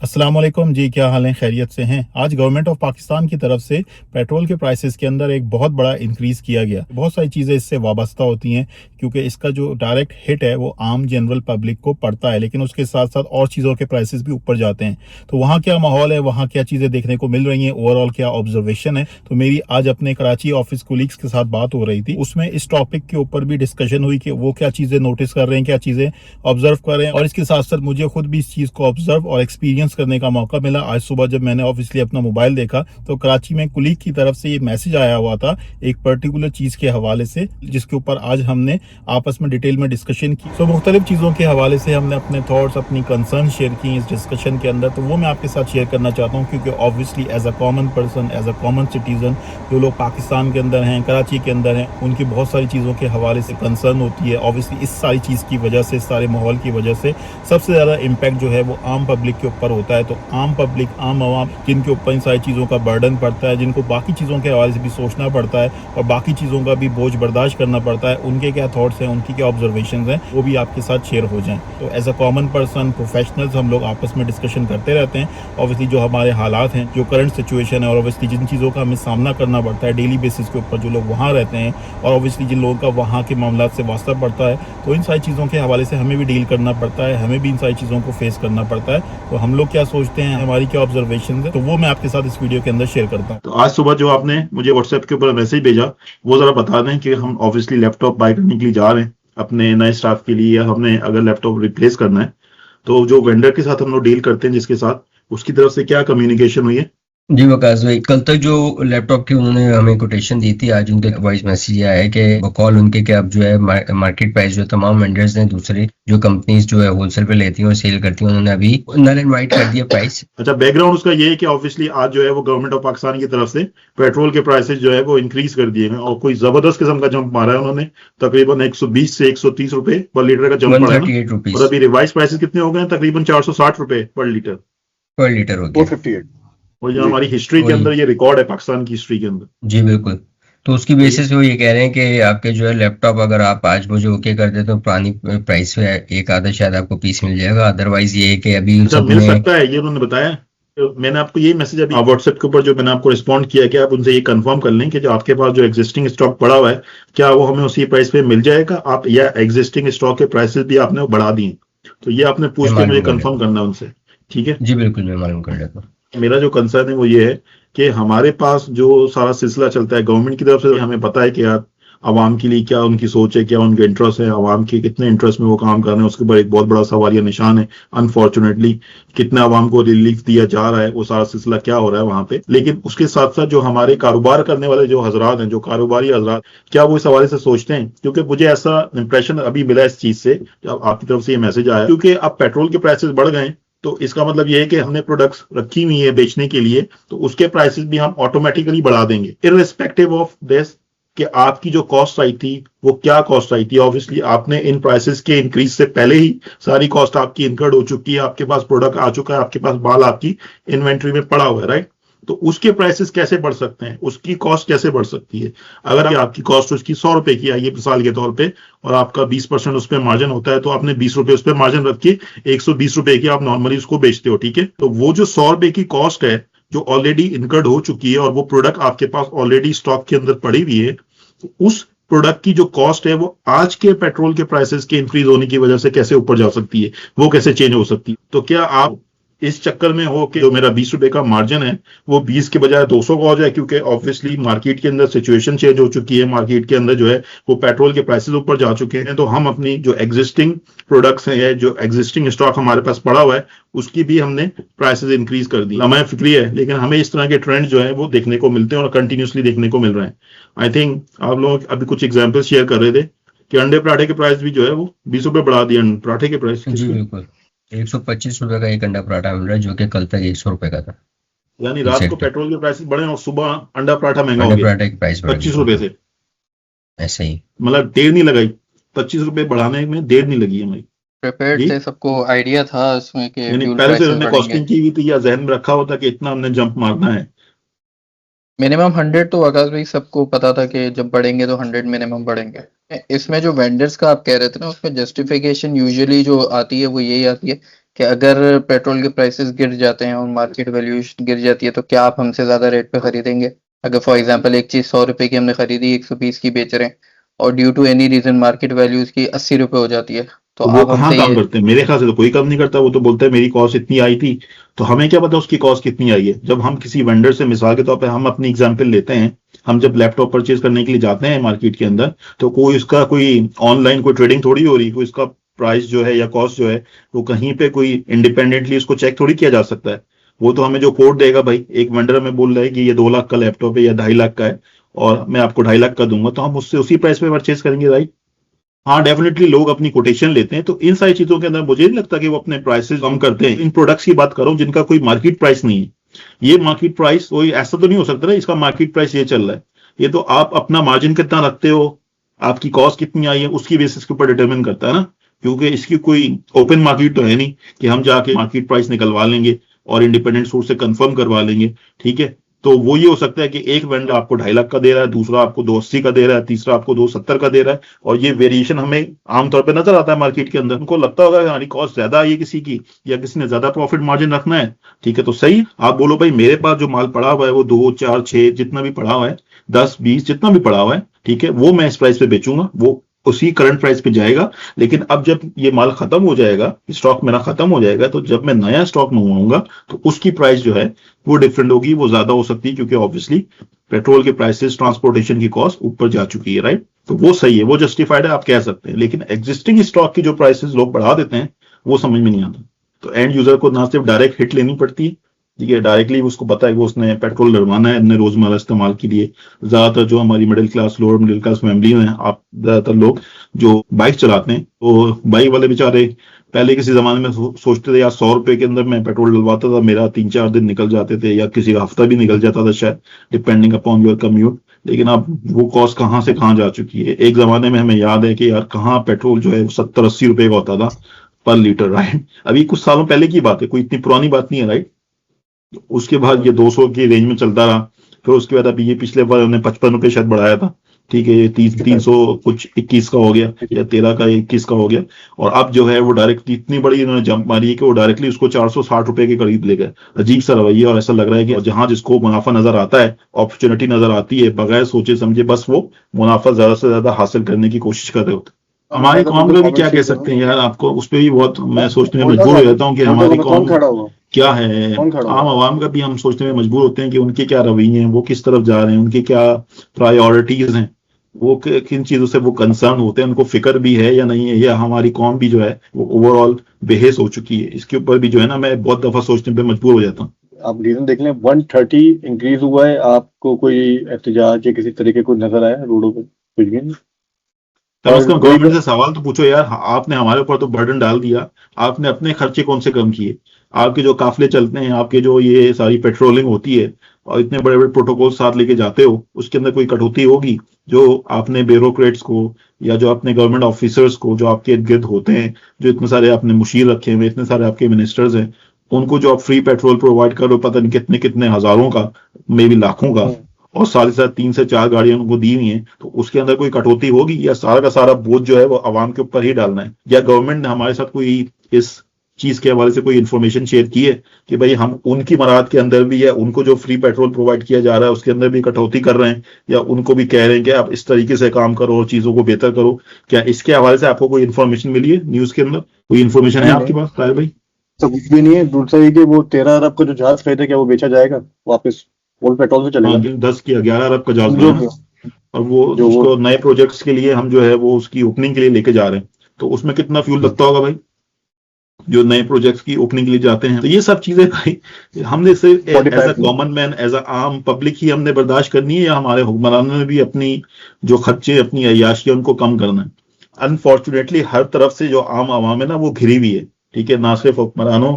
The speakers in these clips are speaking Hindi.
अस्सलाम वालेकुम जी, क्या हाल है? खैरियत से हैं? आज गवर्नमेंट ऑफ पाकिस्तान की तरफ से पेट्रोल के प्राइसेस के अंदर एक बहुत बड़ा इंक्रीज़ किया गया। बहुत सारी चीज़ें इससे वाबस्ता होती हैं क्योंकि इसका जो डायरेक्ट हिट है वो आम जनरल पब्लिक को पड़ता है, लेकिन उसके साथ-साथ और चीज़ों के प्राइसेस भी ऊपर जाते हैं। तो वहाँ क्या माहौल है, वहाँ क्या चीज़ें देखने को मिल रही हैं, ओवरऑल क्या ऑब्जर्वेशन है? तो मेरी आज अपने कराची ऑफिस कोलीग्स के साथ बात हो रही थी। उसमें इस टॉपिक के ऊपर भी डिस्कशन हुई कि वो क्या चीज़ें नोटिस कर रहे हैं, क्या चीज़ें ऑब्जर्व कर रहे हैं, और इसके साथ-साथ मुझे खुद भी इस चीज़ को ऑब्जर्व और एक्सपीरियंस करने का मौका मिला। आज सुबह जब मैंने ऑब्वियसली अपना मोबाइल देखा तो कराची में कुलीग की तरफ से ये मैसेज आया हुआ था एक पर्टिकुलर चीज़ के हवाले से, जिसके ऊपर आज हमने आपस में डिटेल में डिस्कशन की। सो मुख्तलिफ चीज़ों के हवाले से हमने अपने थॉट्स, अपनी कंसर्न शेयर की इस डिस्कशन के अंदर। तो वो मैं आपके साथ शेयर करना चाहता हूँ क्योंकि obviously as a common person, as a common citizen, जो लोग पाकिस्तान के अंदर हैं, कराची के अंदर हैं, उनकी बहुत सारी चीज़ों के हवाले से कंसर्न होती है। ऑब्वियसली इस सारी चीज़ की वजह से, इस सारे माहौल की वजह से सबसे ज़्यादा इम्पैक्ट जो है वो आम पब्लिक के ऊपर होता है। तो आम पब्लिक, आम आवाम, जिनके ऊपर इन सारी चीज़ों का बर्डन पड़ता है, जिनको बाकी चीज़ों के हवाले से भी सोचना पड़ता है और बाकी चीज़ों का भी बोझ बर्दाश्त करना पड़ता है, उनके क्या थॉट्स हैं, उनकी क्या ऑब्जर्वेशंस हैं, वो भी आपके साथ शेयर हो जाएं। तो as a common person, professionals, हम लोग आपस में डिस्कशन करते रहते हैं। ऑब्वियसली जो हमारे हालात हैं, जो करंट सिचुएशन है, और ऑब्वियसली जिन चीज़ों का हमें सामना करना पड़ता है डेली बेसिस के ऊपर, जो लोग वहाँ रहते हैं, और ऑब्वियसली जिन लोगों का वहाँ के मामला से वास्ता पड़ता है, तो इन सारी चीज़ों के हवाले से हमें भी डील करना पड़ता है, हमें भी इन सारी चीज़ों को फेस करना पड़ता है। तो हम लोग क्या सोचते हैं, हमारी क्या ऑब्जर्वेशन है, तो वो मैं आपके साथ इस वीडियो के अंदर शेयर करता हूँ। तो आज सुबह जो आपने मुझे व्हाट्सएप के ऊपर मैसेज भेजा, वो जरा बता दें कि हम ऑब्वियसली लैपटॉप बाय करने के लिए जा रहे हैं अपने नए स्टाफ के लिए, या हमने अगर लैपटॉप रिप्लेस करना है तो जो वेंडर के साथ हम लोग डील करते हैं जिसके साथ, उसकी तरफ से क्या कम्युनिकेशन हुई है। जी वकास भाई, कल तक जो लैपटॉप की उन्होंने हमें कोटेशन दी थी, आज उनके वॉइस मैसेज आया है कि बकौल उनके कि अब जो है मार्केट प्राइस जो तमाम वेंडर्स हैं, दूसरे जो कंपनीज जो है होलसेल पे लेती हैं और सेल करती हैं, उन्होंने अभी नल एंड वाइट कर दिया प्राइस। अच्छा, बैकग्राउंड उसका ये है कि ऑब्वियसली आज जो है वो गवर्नमेंट ऑफ पाकिस्तान की तरफ से पेट्रोल के प्राइसेस जो है वो इंक्रीज कर दिए हैं और कोई जबरदस्त किस्म का जंप मारा है उन्होंने। तकरीबन 120 से 130 रुपए पर लीटर का जंप मारा है ना। 138 रुपीज और अभी रिवाइज प्राइसेस कितने हो गए हैं? तकरीबन 460 रुपए पर लीटर, पर लीटर हो गया। 458। और जो हमारी हिस्ट्री के अंदर ये रिकॉर्ड है, पाकिस्तान की हिस्ट्री के अंदर। जी बिल्कुल। तो उसकी बेसिस पे वो ये कह रहे हैं कि आपके जो है लैपटॉप अगर आप आज मुझे ओके कर दे तो पुरानी प्राइस पे एक आधा शायद आपको पीस मिल जाएगा, अदरवाइज ये है कि अभी अच्छा, मिल सकता है, ये उन्होंने बताया। तो मैंने आपको ये मैसेज अभी व्हाट्सएप के ऊपर जो मैंने आपको रिस्पॉन्ड किया कि आप उनसे ये कंफर्म कर लें कि जो आपके पास जो एग्जिस्टिंग स्टॉक पड़ा हुआ है, क्या वो हमें उसी प्राइस पे मिल जाएगा, आप या एग्जिस्टिंग स्टॉक के प्राइसेस भी आपने बढ़ा दिए। तो ये आपने पूछ के मुझे कंफर्म करना है उनसे, ठीक है। जी बिल्कुल, मैं मालूम कर लेता हूँ। मेरा जो कंसर्न है वो ये है कि हमारे पास जो सारा सिलसिला चलता है गवर्नमेंट की तरफ से, हमें पता है कि यार आवाम के लिए क्या उनकी सोच है, क्या उनके इंटरेस्ट है, आवाम के कितने इंटरेस्ट में वो काम कर रहे हैं, उसके ऊपर एक बहुत बड़ा सवालिया निशान है। अनफॉर्चुनेटली कितना आवाम को रिलीफ दिया जा रहा है, वो सारा सिलसिला क्या हो रहा है वहां पे। लेकिन उसके साथ साथ जो हमारे कारोबार करने वाले जो हजरात हैं, जो कारोबारी हजरात, क्या वो इस हवाले से सोचते हैं? क्योंकि मुझे ऐसा इंप्रेशन अभी मिला इस चीज से, जब आपकी तरफ से ये मैसेज आया, क्योंकि अब पेट्रोल के प्राइसेस बढ़ गए, तो इसका मतलब ये है कि हमने प्रोडक्ट्स रखी हुई है बेचने के लिए, तो उसके प्राइसेस भी हम ऑटोमेटिकली बढ़ा देंगे इररिस्पेक्टिव ऑफ दिस कि आपकी जो कॉस्ट आई थी वो क्या कॉस्ट आई थी। ऑब्वियसली आपने इन प्राइसेस के इंक्रीज से पहले ही सारी कॉस्ट आपकी इनकर्ड हो चुकी है, आपके पास प्रोडक्ट आ चुका है, आपके पास माल आपकी इन्वेंट्री में पड़ा हुआ है, राइट। तो उसके प्राइसेस कैसे बढ़ सकते हैं, उसकी कॉस्ट कैसे बढ़ सकती है? अगर आपकी कॉस्ट उसकी 100 रुपए की आई है मिसाल के तौर पे, और आपका 20% उस पर मार्जिन होता है, तो आपने 20 रुपए उस पर मार्जिन रख के 120 रुपए की आप नॉर्मली उसको बेचते हो, ठीक है। तो वो जो 100 रुपए की कॉस्ट है जो ऑलरेडी इनकर्ड हो चुकी है और वो प्रोडक्ट आपके पास ऑलरेडी स्टॉक के अंदर पड़ी हुई है, तो उस प्रोडक्ट की जो कॉस्ट है वो आज के पेट्रोल के प्राइसेस के इंक्रीज होने की वजह से कैसे ऊपर जा सकती है, वो कैसे चेंज हो सकती है? तो क्या आप इस चक्कर में हो कि जो मेरा 20 रुपए का मार्जिन है वो 20 के बजाय 200 का हो जाए? क्योंकि ऑब्वियसली मार्केट के अंदर सिचुएशन चेंज हो चुकी है, मार्केट के अंदर जो है वो पेट्रोल के प्राइसेस ऊपर जा चुके हैं, तो हम अपनी जो एग्जिस्टिंग प्रोडक्ट्स हैं, जो एग्जिस्टिंग स्टॉक हमारे पास पड़ा हुआ है, उसकी भी हमने प्राइसेस इंक्रीज कर दी। लम्हा फिक्री है, लेकिन हमें इस तरह के ट्रेंड जो है वो देखने को मिलते हैं और कंटिन्यूसली देखने को मिल रहे हैं। आई थिंक आप लोग अभी कुछ एग्जाम्पल शेयर कर रहे थे कि अंडे पराठे के प्राइस भी जो है वो 20 रुपए बढ़ा दिए, पराठे के प्राइस। जी बिल्कुल, 125 रुपए का एक अंडा पराठा मिल रहा है, जो कि कल तक 100 रुपए का था। यानी रात को पेट्रोल के प्राइसेस बढ़े और सुबह अंडा पराठा महंगा हो अंडा गया, पराठे की प्राइस बढ़ 25 रुपए से। ऐसे ही मतलब देर नहीं लगाई, 25 रुपए बढ़ाने में देर नहीं लगी हमें। प्रिपेयर्ड थे, सबको आइडिया था उसमें कि यानी फ्यूल पहले से प्राइसेस हमने बढ़ेंगे। कॉस्टिंग की हुई थी या जहन में रखा होता कि इतना हमने जंप मारना है? मिनिमम 100 तो आकाश भाई सबको पता था कि जब बढ़ेंगे तो 100 मिनिमम बढ़ेंगे। इसमें जो वेंडर्स का आप कह रहे थे ना, उसमें जस्टिफिकेशन यूजुअली जो आती है वो यही आती है कि अगर पेट्रोल के प्राइसेस गिर जाते हैं और मार्केट वैल्यूएशन गिर जाती है तो क्या आप हमसे ज़्यादा रेट पे खरीदेंगे? अगर फॉर एग्जांपल एक चीज़ 100 रुपए की हमने खरीदी 120 की बेच रहे हैं और due to any reason market value उसकी 80 रुपए हो जाती है, तो तो वो आप कहाँ हमसे काम ये करते हैं? मेरे ख्याल से तो कोई काम नहीं करता। वो तो बोलता है मेरी कॉस्ट इतनी आई थी, तो हमें क्या पता उसकी कॉस्ट कितनी आई है। जब हम किसी वेंडर से, मिसाल के तौर पे हम अपनी एग्जांपल लेते हैं, हम जब लैपटॉप परचेज करने के लिए जाते हैं मार्केट के अंदर, तो कोई उसका कोई ऑनलाइन कोई ट्रेडिंग थोड़ी हो रही, कोई उसका प्राइस जो है या कॉस्ट जो है वो कहीं पे कोई इंडिपेंडेंटली उसको चेक थोड़ी किया जा सकता है। वो तो हमें जो कोड देगा, भाई एक वेंडर हमें बोल रहा है कि ये 2 लाख का लैपटॉप है या 2.5 लाख का है और मैं आपको 2.5 लाख का दूंगा, तो हम उससे उसी प्राइस पे परचेज करेंगे, राइट? हाँ, डेफिनेटली लोग अपनी कोटेशन लेते हैं, तो इन सारी चीजों के अंदर मुझे नहीं लगता कि वो अपने प्राइसेस कम करते हैं। इन प्रोडक्ट्स की बात करो जिनका कोई मार्केट प्राइस नहीं है। ये मार्केट प्राइस कोई ऐसा तो नहीं हो सकता ना इसका मार्केट प्राइस ये चल रहा है। ये तो आप अपना मार्जिन कितना रखते हो, आपकी कॉस्ट कितनी आई है, उसकी बेसिस के ऊपर डिटरमिन करता है ना। क्योंकि इसकी कोई ओपन मार्केट तो है नहीं कि हम जाके मार्केट प्राइस निकलवा लेंगे और इंडिपेंडेंट सोर्स से कंफर्म करवा लेंगे, ठीक है। तो वो ये हो सकता है कि एक वेंडर आपको 2.5 लाख का दे रहा है, दूसरा आपको 280 का दे रहा है, तीसरा आपको 270 का दे रहा है, और ये वेरिएशन हमें आमतौर पे नजर आता है मार्केट के अंदर। उनको लगता होगा कि हमारी कॉस्ट ज्यादा आई है किसी की, या किसी ने ज्यादा प्रॉफिट मार्जिन रखना है, ठीक है। तो सही, आप बोलो भाई मेरे पास जो माल पड़ा हुआ है वो 2, 4, 6 जितना भी पड़ा हुआ है, 10, 20 जितना भी पड़ा हुआ है, ठीक है, वो मैं इस प्राइस पे बेचूंगा, वो उसी करंट प्राइस पे जाएगा। लेकिन अब जब ये माल खत्म हो जाएगा, स्टॉक मेरा खत्म हो जाएगा, तो जब मैं नया स्टॉक मंगवाऊंगा तो उसकी प्राइस जो है वो डिफरेंट होगी, वो ज्यादा हो सकती है, क्योंकि ऑब्वियसली पेट्रोल के प्राइसेस, ट्रांसपोर्टेशन की कॉस्ट ऊपर जा चुकी है, राइट। तो वो सही है, वो जस्टिफाइड है, आप कह सकते हैं। लेकिन एग्जिस्टिंग स्टॉक की जो प्राइसेस लोग बढ़ा देते हैं वो समझ में नहीं आता। तो एंड यूजर को ना सिर्फ डायरेक्ट हिट लेनी पड़ती है, ठीक है, डायरेक्टली उसको पता है कि उसने पेट्रोल डलवाना है अपने रोजमर्रा इस्तेमाल के लिए। ज्यादातर जो हमारी middle class, lower middle class family हैं, आप ज्यादातर लोग जो बाइक चलाते हैं, तो बाइक वाले बेचारे पहले किसी जमाने में सोचते थे यार 100 रुपए के अंदर मैं पेट्रोल डलवाता था, मेरा 3-4 दिन निकल जाते थे, या किसी का हफ्ता भी निकल जाता था शायद, डिपेंडिंग अपॉन योर कम्यूट। लेकिन अब वो कॉस्ट कहाँ से कहाँ जा चुकी है। एक जमाने में हमें याद है कि यार कहाँ पेट्रोल जो है 70-80 रुपए का होता था पर लीटर, राइट। अभी कुछ सालों पहले की बात है, कोई इतनी पुरानी बात नहीं है, राइट। उसके बाद ये 200 की रेंज में चलता रहा, फिर उसके बाद अभी ये पिछले बार उन्होंने 55 रुपए शायद बढ़ाया था, ठीक है, ये 300 कुछ 21 का हो गया, या 13 का 21 का हो गया। और अब जो है वो डायरेक्टली इतनी बड़ी इन्होंने जंप मारी है कि वो डायरेक्टली उसको 460 रुपए के करीब ले गए। अजीब सा रवैया, और ऐसा लग रहा है कि जहां जिसको मुनाफा नजर आता है, अपॉर्चुनिटी नजर आती है, बगैर सोचे समझे बस वो मुनाफा ज्यादा से ज्यादा हासिल करने की कोशिश कर रहे होते हैं। हमारी कौम को भी क्या कह सकते हैं यार, आपको उस पर भी बहुत मैं सोचने में मजबूर हो जाता हूँ कि हमारी कौम क्या है। आम आवाम का भी हम सोचने में मजबूर होते हैं कि उनके क्या रवैये हैं, वो किस तरफ जा रहे हैं, उनकी क्या प्रायोरिटीज हैं, वो किन चीजों से वो कंसर्न होते हैं, उनको फिक्र भी है या नहीं है, या हमारी कौम भी जो है वो ओवरऑल बेहस हो चुकी है। इसके ऊपर भी जो है ना, मैं बहुत दफा सोचने पे मजबूर हो जाता हूँ। आप रीजन देख लें, 130 इंक्रीज हुआ है, आपको कोई एहतजाज या किसी तरीके को नजर आया रोडों पे? कुछ भी नहीं। कम से कम गवर्नमेंट से सवाल तो पूछो यार, आपने हमारे ऊपर तो बर्डन डाल दिया, आपने अपने खर्चे कौन से कम किए? आपके जो काफिले चलते हैं, आपके जो ये सारी पेट्रोलिंग होती है और इतने बड़े बड़े प्रोटोकॉल साथ लेके जाते हो, उसके अंदर कोई कटौती होगी? जो आपने ब्यूरोक्रेट्स को या जो अपने गवर्नमेंट ऑफिसर्स को जो आपके इर्द गिर्द होते हैं, जो इतने सारे आपने मुशीर रखे हुए, इतने सारे आपके मिनिस्टर्स हैं, उनको जो आप फ्री पेट्रोल प्रोवाइड करो, पता नहीं कितने कितने हजारों का, मे भी लाखों का, और साथ ही साथ 3 से 4 गाड़ियां उनको दी हुई हैं, तो उसके अंदर कोई कटौती होगी, या सारा का सारा बोझ जो है वो आवाम के ऊपर ही डालना है? या गवर्नमेंट ने हमारे साथ कोई इस चीज के हवाले से कोई इन्फॉर्मेशन शेयर की है कि भाई हम उनकी मराद के अंदर भी, या उनको जो फ्री पेट्रोल प्रोवाइड किया जा रहा है उसके अंदर भी कटौती कर रहे हैं, या उनको भी कह रहे हैं कि आप इस तरीके से काम करो और चीजों को बेहतर करो? क्या इसके हवाले से आपको कोई इन्फॉर्मेशन मिली है न्यूज के अंदर? कोई इन्फॉर्मेशन है आपके पास ताहिर भाई? तो कुछ भी नहीं है। दूसरा ये कि वो 13 अरब का जो जहाज खरीदा, क्या वो बेचा जाएगा वापस? वो पेट्रोल से चलेगा। 10 की 11 अरब का जहाज है, और वो उसको नए प्रोजेक्ट्स के लिए हम जो है वो उसकी ओपनिंग के लिए लेके जा रहे हैं, तो उसमें कितना फ्यूल लगता होगा भाई, जो नए प्रोजेक्ट्स की ओपनिंग के लिए जाते हैं? तो ये सब चीजें भाई हमने सिर्फ as a common man, as a आम पब्लिक ही हमने बर्दाश्त करनी है, या हमारे हुक्मरानों ने भी अपनी जो खर्चे, अपनी अय्याशी उनको कम करना है? अनफॉर्चुनेटली हर तरफ से जो आम आवाम है ना वो घिरी हुई है, ठीक है। ना सिर्फ हुक्मरानों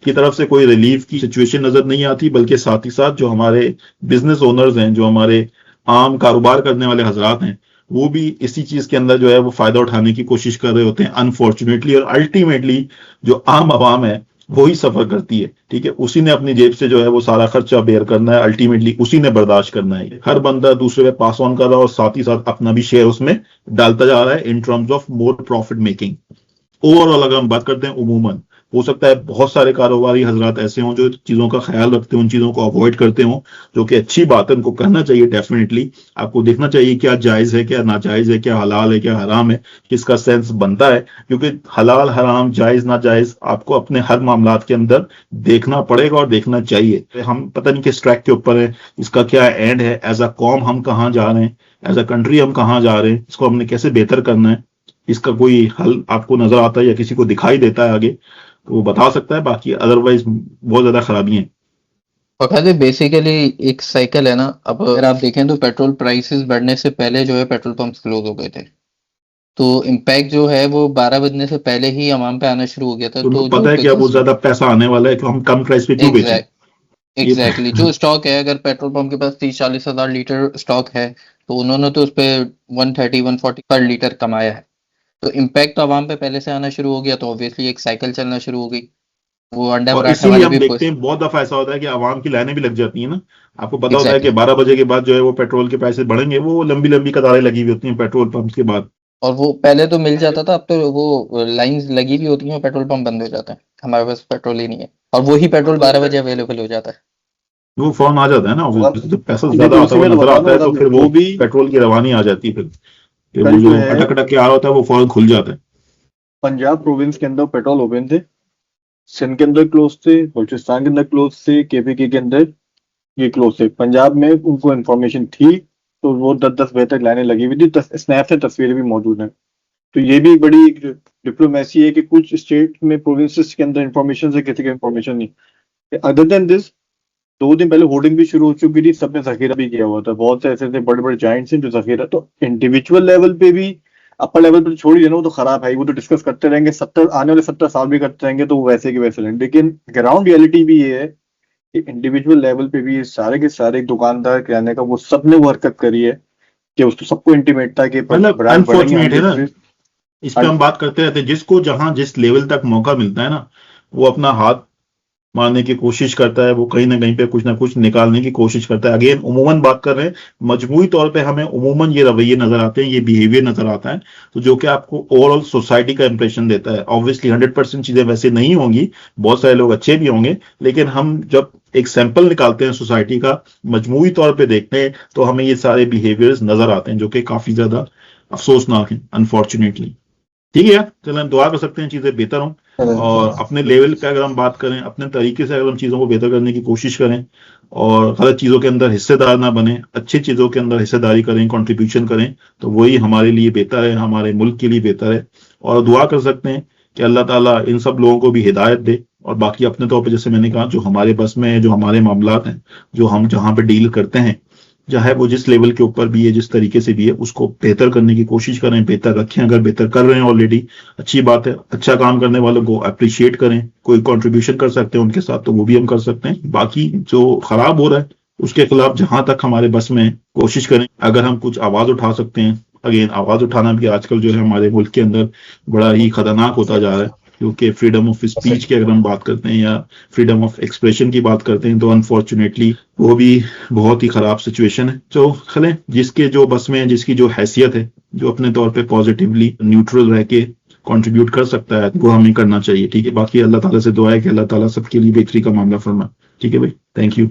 की तरफ से कोई रिलीफ की सिचुएशन नजर नहीं आती, बल्कि साथ ही साथ जो हमारे बिजनेस ओनर्स हैं, जो हमारे आम कारोबार करने वाले हजरात हैं, वो भी इसी चीज के अंदर जो है वो फायदा उठाने की कोशिश कर रहे होते हैं अनफॉर्चुनेटली। और अल्टीमेटली जो आम आवाम है वो ही सफर करती है, ठीक है। उसी ने अपनी जेब से जो है वो सारा खर्चा बेयर करना है, अल्टीमेटली उसी ने बर्दाश्त करना है। हर बंदा दूसरे पे पास ऑन कर रहा है और साथ ही साथ अपना भी शेयर उसमें डालता जा रहा है in terms of more profit making. Overall अगर हम बात करते हैं उमूमन, हो सकता है बहुत सारे कारोबारी हजरात ऐसे हों जो चीज़ों का ख्याल रखते हैं, उन चीज़ों को अवॉइड करते हों, जो कि अच्छी बात है, उनको करना चाहिए डेफिनेटली। आपको देखना चाहिए क्या जायज़ है, क्या नाजायज़ है, क्या हलाल है, क्या हराम है, किसका सेंस बनता है, क्योंकि हलाल हराम जायज़ नाजायज़ आपको अपने हर मामलात के अंदर देखना पड़ेगा और देखना चाहिए। हम पता नहीं किस ट्रैक के ऊपर है, इसका क्या एंड है, एज अ कौम हम कहाँ जा रहे हैं, एज अ कंट्री हम कहाँ जा रहे हैं, इसको हमने कैसे बेहतर करना है, इसका कोई हल आपको नजर आता है या किसी को दिखाई देता है आगे तो वो बता सकता है, बाकी अदरवाइज बहुत ज्यादा खराबियां हैं। और बेसिकली एक साइकिल है ना, अब अगर आप देखें तो पेट्रोल प्राइसेस बढ़ने से पहले जो है पेट्रोल पंप क्लोज हो गए थे, तो इम्पैक्ट जो है वो 12 बजने से पहले ही अवाम पे आना शुरू हो गया था। तो उनको तो जो पता है कि अब वो बिजनेस ज्यादा पैसा आने वाला है कि हम कम प्राइस पे क्यों बेचें। ये एग्जैक्टली जो स्टॉक है, अगर पेट्रोल पंप के पास 30-40 हजार लीटर स्टॉक है, तो उन्होंने तो उस पे 130-140 पर लीटर कमाया है। तो इम्पैक्ट तो आवाम पे पहले से आना शुरू हो गया, तो ऑब्वियसली एक साइकिल चलना शुरू हो गई। वो अंडा और पराठे इसीलिए वाले हम भी देखते हैं बहुत दफा ऐसा होता है कि आवाम की लाइनें भी लग जाती हैं ना। आपको पता होता है कि एग्जैक्टली 12 बजे के बाद जो है वो पेट्रोल के पैसे बढ़ेंगे, वो लंबी लंबी कतारें लगी हुई होती हैं पेट्रोल पंप के बाद। और वो पहले तो मिल जाता था, अब तो वो लाइंस लगी हुई होती हैं और पेट्रोल पंप बंद हो जाते हैं, हमारे पास पेट्रोल ही नहीं है, और वही पेट्रोल 12 बजे अवेलेबल हो जाता है। वो फौरन आ जाता है ना, और obviously, जब पैसा ये ज्यादा तो आता उसी हुआ में तो नजर बता आता रहा है हूँ, तो फिर वो भी पेट्रोल की रवानी आ जाती है फिर कल वो जो जो है अटक अटक के आ रहा होता है वो फौरन खुल जाता है। पंजाब प्रोविंस के अंदर पेट्रोल ओपन थे, सिंध के अंदर क्लोज थे, बलूचिस्तान के अंदर क्लोज थे, केपीके के अंदर ये क्लोज थे। पंजाब में उनको इन्फॉर्मेशन थी तो वो 10-10 बजे तक लाइनें लगी हुई थी, स्नैप से तस्वीरें भी मौजूद हैं। तो ये भी एक बड़ी एक डिप्लोमेसी है कि कुछ स्टेट में प्रोविंसेस के अंदर इन्फॉर्मेशन से किसी का इन्फॉर्मेशन नहीं। अदर देन दिस 2 दिन पहले होर्डिंग भी शुरू हो चुकी थी, सबने जखीरा भी किया हुआ था, बहुत से ऐसे थे बड़े बड़े जाइंट्स हैं जो जखीरा, तो इंडिविजुअल लेवल पे भी, अपर लेवल पे तो छोड़ ही देना, वो तो खराब है, वो तो डिस्कस करते रहेंगे, 70 आने वाले 70 साल भी करते रहेंगे तो वो वैसे के वैसे रहेंगे। लेकिन ग्राउंड रियलिटी भी ये है कि इंडिविजुअल लेवल पे भी ये सारे के सारे दुकानदार किराने का वो सब ने वो हरकत करी है कि उसको सबको इंटीमेट था कि मतलब ब्रांड बढ़ेंगे, अनफॉर्चुनेट है ना, हम इस पे हम बात करते रहते हैं, जिसको जहां जिस लेवल तक मौका मिलता है ना वो अपना हाथ मारने की कोशिश करता है, वो कहीं ना कुछ ना कुछ निकालने की कोशिश करता है। अगेन उमूमन बात कर रहे हैं, मजमूई तौर पे हमें उमूमन ये रवैये नजर आते हैं, ये बिहेवियर नजर आता है, तो जो कि आपको ओवरऑल सोसाइटी का इंप्रेशन देता है। ऑब्वियसली 100% चीजें वैसे नहीं होंगी, बहुत सारे लोग अच्छे भी होंगे, लेकिन हम जब एक सैंपल निकालते हैं सोसाइटी का, मजमूई तौर पे देखते हैं, तो हमें ये सारे बिहेवियर्स नजर आते हैं जो कि काफी ज्यादा अफसोसनाक है अनफॉर्चुनेटली। ठीक है, चलो हम दुआ कर सकते हैं चीजें बेहतर हों, और अपने लेवल पे अगर हम बात करें, अपने तरीके से अगर हम चीजों को बेहतर करने की कोशिश करें और गलत चीजों के अंदर हिस्सेदार ना बने, अच्छी चीजों के अंदर हिस्सेदारी करें, कंट्रीब्यूशन करें, तो वही हमारे लिए बेहतर है, हमारे मुल्क के लिए बेहतर है। और दुआ कर सकते हैं कि अल्लाह ताला इन सब लोगों को भी हिदायत दे, और बाकी अपने तौर पर जैसे मैंने कहा जो हमारे बस में है, जो हमारे मामलात हैं, जो हम जहाँ पे डील करते हैं, चाहे वो जिस लेवल के ऊपर भी है, जिस तरीके से भी है, उसको बेहतर करने की कोशिश करें, बेहतर रखें। अगर बेहतर कर रहे हैं ऑलरेडी अच्छी बात है, अच्छा काम करने वालों को अप्रिशिएट करें, कोई कंट्रीब्यूशन कर सकते हैं उनके साथ तो वो भी हम कर सकते हैं। बाकी जो खराब हो रहा है उसके खिलाफ जहां तक हमारे बस में कोशिश करें, अगर हम कुछ आवाज उठा सकते हैं। अगेन आवाज उठाना भी आजकल जो है हमारे मुल्क के अंदर बड़ा ही खतरनाक होता जा रहा है, क्योंकि फ्रीडम ऑफ स्पीच की अगर हम बात करते हैं या फ्रीडम ऑफ एक्सप्रेशन की बात करते हैं तो अनफॉर्चुनेटली वो भी बहुत ही खराब सिचुएशन है। तो खलें जिसके जो बस में है, जिसकी जो हैसियत है, जो अपने तौर पे पॉजिटिवली न्यूट्रल रह के कंट्रीब्यूट कर सकता है, वो हमें करना चाहिए। ठीक है, बाकी अल्लाह ताला से दुआ है कि अल्लाह ताला सबके लिए बेहतरी का मामला फरमा। ठीक है भाई, थैंक यू।